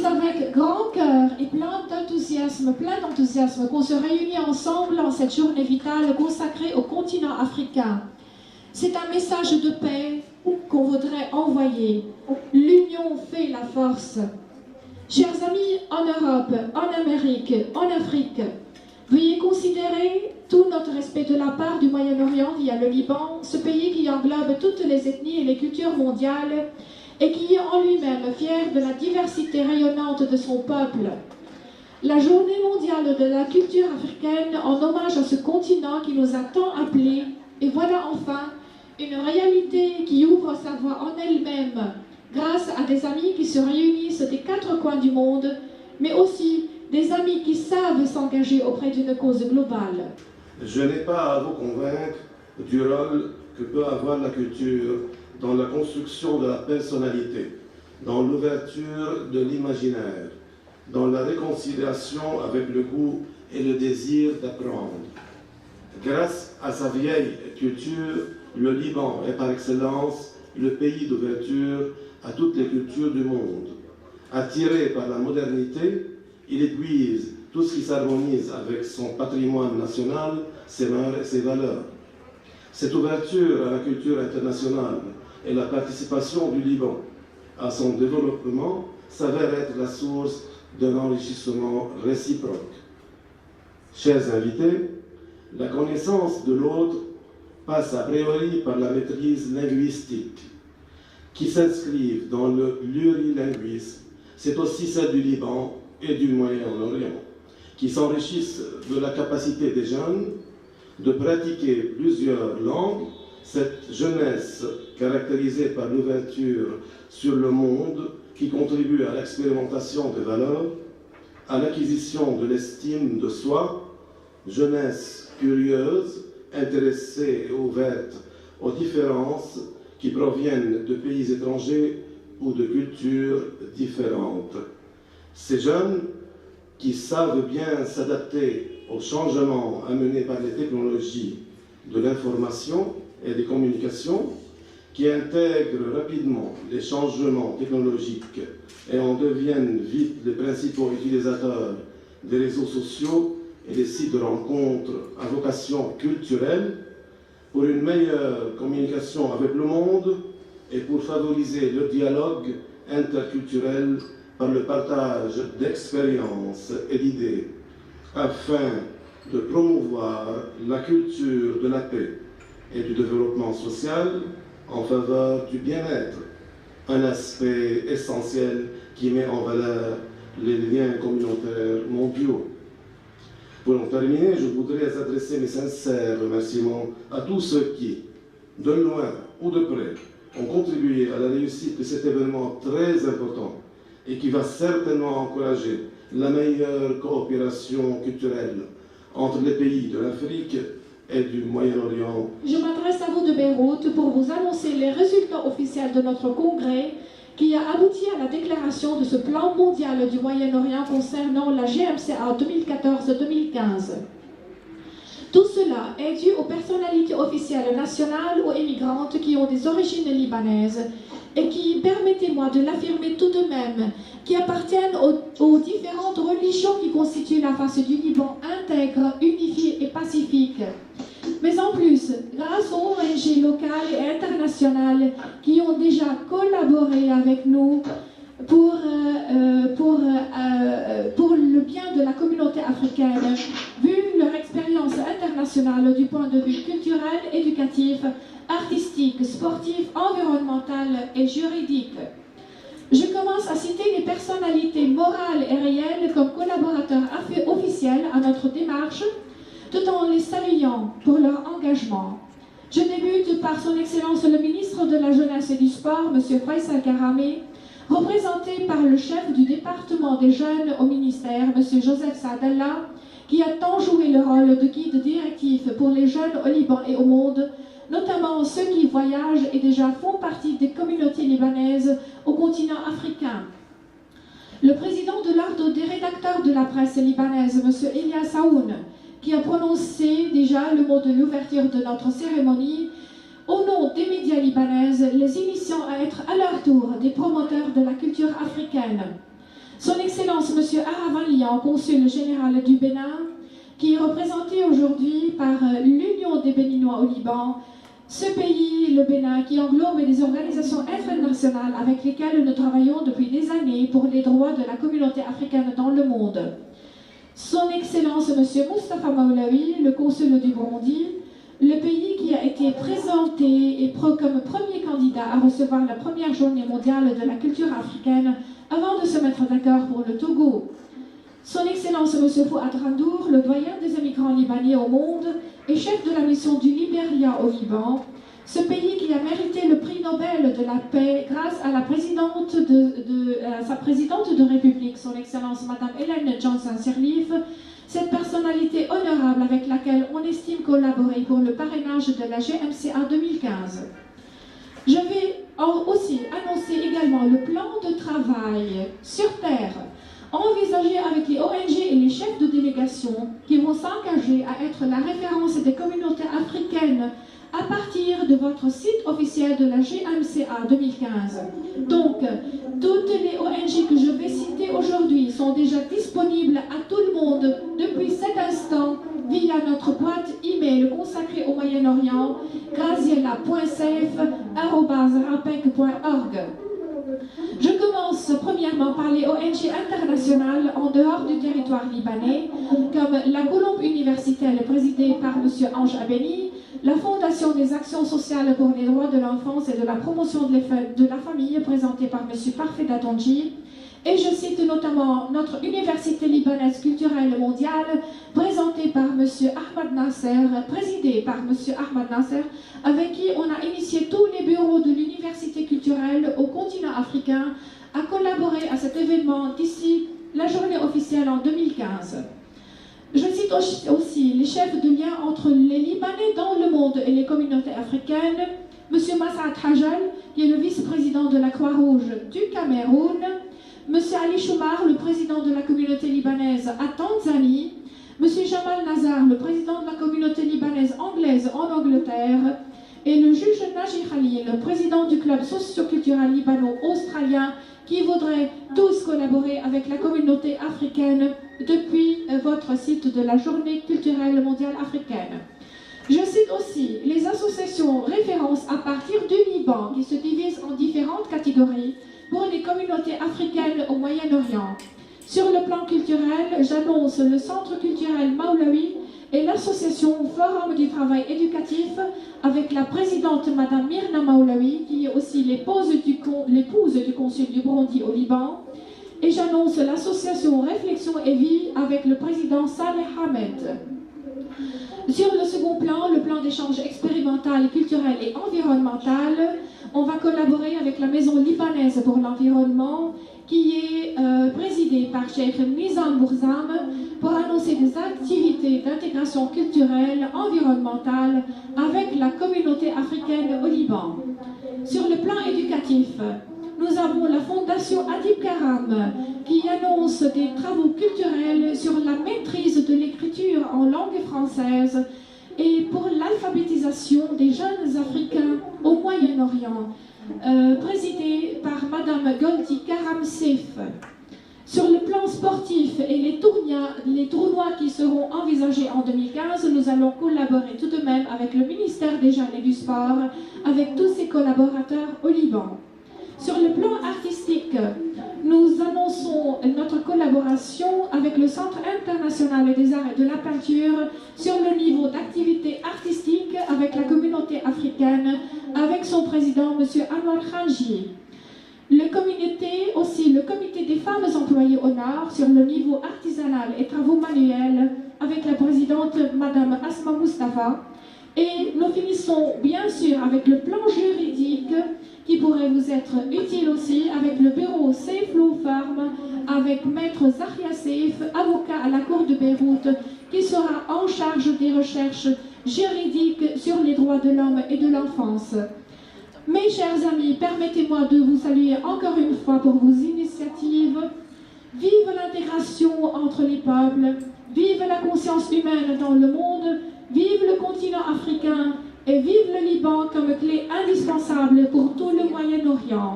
avec grand cœur et plein d'enthousiasme qu'on se réunit ensemble en cette journée vitale consacrée au continent africain. C'est un message de paix qu'on voudrait envoyer. L'union fait la force. Chers amis en Europe, en Amérique, en Afrique, veuillez considérer tout notre respect de la part du Moyen-Orient via le Liban, ce pays qui englobe toutes les ethnies et les cultures mondiales et qui est en lui-même fier de la diversité rayonnante de son peuple. La journée mondiale de la culture africaine en hommage à ce continent qui nous a tant appelés, et voilà enfin une réalité qui ouvre sa voie en elle-même grâce à des amis qui se réunissent des quatre coins du monde, mais aussi des amis qui savent s'engager auprès d'une cause globale. Je n'ai pas à vous convaincre du rôle que peut avoir la culture dans la construction de la personnalité, dans l'ouverture de l'imaginaire, dans la réconciliation avec le goût et le désir d'apprendre. Grâce à sa vieille culture, le Liban est par excellence le pays d'ouverture à toutes les cultures du monde. Attiré par la modernité, il épuise tout ce qui s'harmonise avec son patrimoine national, ses mœurs et ses valeurs. Cette ouverture à la culture internationale et la participation du Liban à son développement s'avère être la source d'un enrichissement réciproque. Chers invités, la connaissance de l'autre passe a priori par la maîtrise linguistique, qui s'inscrivent dans le plurilinguisme. C'est aussi celle du Liban et du Moyen-Orient, qui s'enrichissent de la capacité des jeunes de pratiquer plusieurs langues. Cette jeunesse caractérisée par l'ouverture sur le monde qui contribue à l'expérimentation des valeurs, à l'acquisition de l'estime de soi, jeunesse curieuse, intéressée et ouverte aux différences qui proviennent de pays étrangers ou de cultures différentes. Ces jeunes qui savent bien s'adapter aux changements amenés par les technologies de l'information et des communications, qui intègrent rapidement les changements technologiques et en deviennent vite les principaux utilisateurs des réseaux sociaux et des sites de rencontres à vocation culturelle, pour une meilleure communication avec le monde et pour favoriser le dialogue interculturel par le partage d'expériences et d'idées, afin de promouvoir la culture de la paix et du développement social en faveur du bien-être, un aspect essentiel qui met en valeur les liens communautaires mondiaux. Pour en terminer, je voudrais adresser mes sincères remerciements à tous ceux qui, de loin ou de près, ont contribué à la réussite de cet événement très important et qui va certainement encourager la meilleure coopération culturelle entre les pays de l'Afrique et du Moyen-Orient. Je m'adresse à vous de Beyrouth pour vous annoncer les résultats officiels de notre congrès qui a abouti à la déclaration de ce plan mondial du Moyen-Orient concernant la GMCA 2014-2015. Tout cela est dû aux personnalités officielles nationales ou émigrantes qui ont des origines libanaises et qui, permettez-moi de l'affirmer tout de même, qui appartiennent aux différentes religions qui constituent la face du Liban intègre, unifiée et pacifique. Mais en plus, grâce aux ONG locales et internationales qui ont déjà collaboré avec nous pour le bien de la communauté africaine, vu leur expérience internationale du point de vue culturel, éducatif, artistique, sportif, environnemental et juridique. Je commence à citer les personnalités morales et réelles comme collaborateurs officiels à notre démarche, tout en les saluant pour leur engagement. Je débute par son Excellence le ministre de la Jeunesse et du Sport, M. Faisal Karamé, représenté par le chef du département des jeunes au ministère, M. Joseph Saadallah, qui a tant joué le rôle de guide directif pour les jeunes au Liban et au monde, notamment ceux qui voyagent et déjà font partie des communautés libanaises au continent africain. Le président de l'Ordre des rédacteurs de la presse libanaise, M. Elias Aoun, qui a prononcé déjà le mot de l'ouverture de notre cérémonie, au nom des médias libanaises, les initiant à être à leur tour des promoteurs de la culture africaine. Son Excellence M. Aravalian, consul général du Bénin, qui est représenté aujourd'hui par l'Union des Béninois au Liban, ce pays, le Bénin, qui englobe des organisations internationales avec lesquelles nous travaillons depuis des années pour les droits de la communauté africaine dans le monde. Son Excellence M. Moustapha Maulaoui, le consul du Burundi, le pays qui a été présenté comme premier candidat à recevoir la première journée mondiale de la culture africaine avant de se mettre d'accord pour le Togo. Son Excellence M. Fouad Randour, le doyen des immigrants libanais au monde et chef de la mission du Libéria au Liban, ce pays qui a mérité le prix Nobel de la paix grâce à la sa présidente de République, son Excellence Mme Ellen Johnson Sirleaf, cette personnalité honorable avec laquelle on estime collaborer pour le parrainage de la GMCA 2015. Je vais aussi annoncer également le plan de travail sur terre, envisagé avec les ONG et les chefs de délégation qui vont s'engager à être la référence des communautés africaines à partir de votre site officiel de la GMCA 2015. Donc, toutes les ONG que je vais citer aujourd'hui sont déjà disponibles à tout le monde depuis cet instant via notre boîte email consacrée au Moyen-Orient, graziella.safe@rapec.org. Je commence premièrement par les ONG internationales en dehors du territoire libanais, comme la Colombe universitaire présidée par M. Ange Abeni, la Fondation des actions sociales pour les droits de l'enfance et de la promotion de la famille présentée par M. Parfait Datonji, et je cite notamment notre Université libanaise culturelle mondiale présentée par M. Ahmad Nasser, présidée par M. Ahmad Nasser, avec qui on a initié tous les bureaux de l'université culturelle au continent africain à collaborer à cet événement d'ici la journée officielle en 2015. Je cite aussi les chefs de lien entre les Libanais dans le monde et les communautés africaines, M. Mas'ad Hajal, qui est le vice-président de la Croix-Rouge du Cameroun, M. Ali Choumar, le président de la communauté libanaise à Tanzanie, M. Jamal Nazar, le président de la communauté libanaise anglaise en Angleterre, et le juge Naji Khalil, le président du club socio-culturel libano-australien, qui voudraient tous collaborer avec la communauté africaine depuis votre site de la Journée culturelle mondiale africaine. Je cite aussi les associations références à partir du Liban qui se divisent en différentes catégories pour les communautés africaines au Moyen-Orient. Sur le plan culturel, j'annonce le Centre culturel Maulaoui et l'association Forum du travail éducatif avec la présidente Mme Myrna Maulaoui, qui est aussi l'épouse du consul du Burundi au Liban. Et j'annonce l'association Réflexion et Vie avec le président Saleh Ahmed. Sur le second plan, le plan d'échange expérimental, culturel et environnemental, on va collaborer avec la Maison libanaise pour l'environnement, qui est présidée par Cheikh Nizam Bourzam, pour annoncer des activités d'intégration culturelle, environnementale avec la communauté africaine au Liban. Sur le plan éducatif, nous avons la Fondation Adib Karam qui annonce des travaux culturels sur la maîtrise de l'écriture en langue française et pour l'alphabétisation des jeunes Africains au Moyen-Orient, présidée par Madame Goldi Karam-Sef. Sur le plan sportif et les tournois qui seront envisagés en 2015, nous allons collaborer tout de même avec le ministère des Jeunes et du Sport, avec tous ses collaborateurs au Liban. Sur le plan artistique, nous annonçons notre collaboration avec le Centre international des arts et de la peinture sur le niveau d'activité artistique avec la communauté africaine, avec son président, M. Anwar Khanji. Le comité des femmes employées au Nord sur le niveau artisanal et travaux manuels avec la présidente Mme Asma Mustafa. Et nous finissons bien sûr avec le plan juridique qui pourrait vous être utile aussi avec le bureau Safe Law Firm avec Maître Zahia Saif, avocat à la Cour de Beyrouth, qui sera en charge des recherches juridiques sur les droits de l'homme et de l'enfance. Mes chers amis, permettez-moi de vous saluer encore une fois pour vos initiatives. Vive l'intégration entre les peuples, vive la conscience humaine dans le monde, vive le continent africain et vive le Liban comme clé indispensable pour tout le Moyen-Orient.